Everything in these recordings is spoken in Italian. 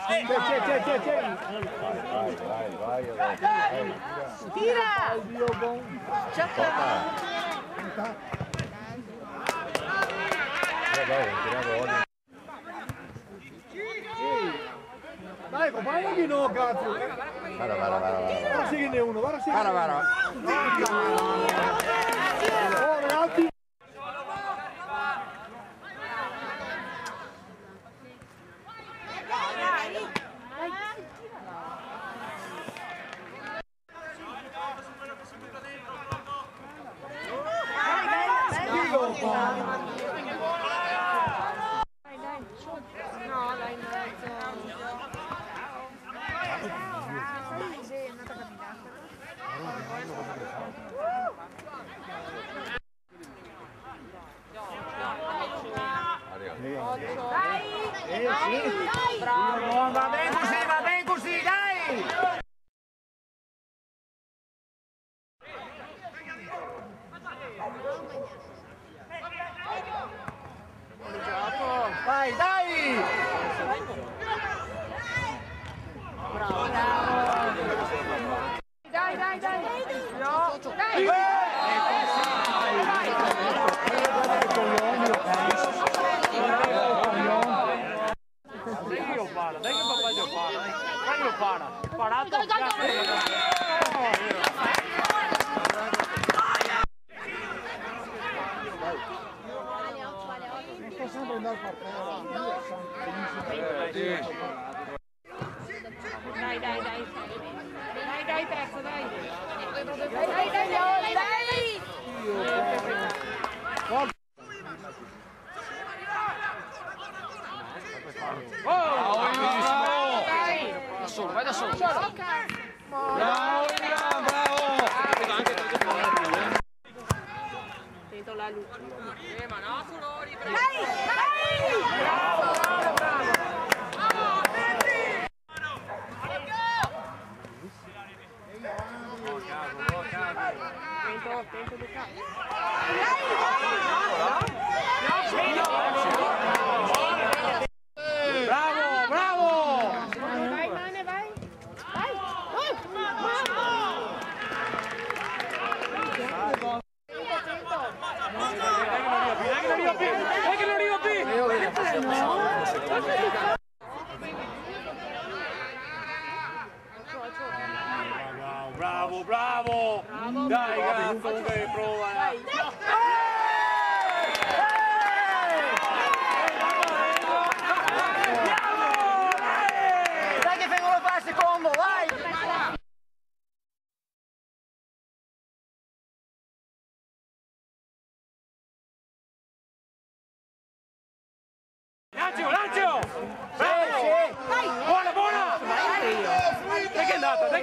Vai. Tira! Dai, compagno di no, cazzo! Guarda, sì che ne è uno, guarda, sì che ne è uno! Oh, ragazzi! Bravo, va bene così, dai! Vai, dai! Bravo! Dai! No! Dai! Dai che papà io para, dai io para, parato, sto sempre andando a Dai, pezzo, dai! Vai da solo! Bravo! Tento la luce. Ma no, furori! Tento di qua. Bravo! Vai, Mane, vai! Dai che non arriva Bravo! Dai cazzo che prova! Dai che vengono a fare il secondo, vai! Lancio! Bravo! Buona! Dai che è andata! Vai!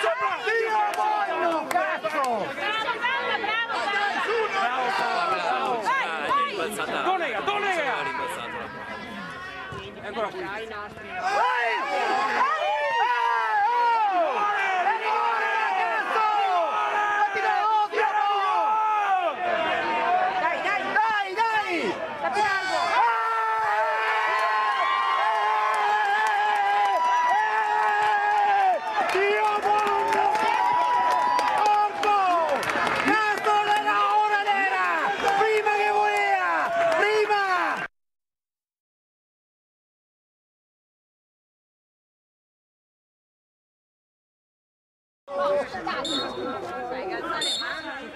Sopra! Dio buono! Cazzo! Bravo! Tonega! Eccola qui! Vai! Sai, alza le mani.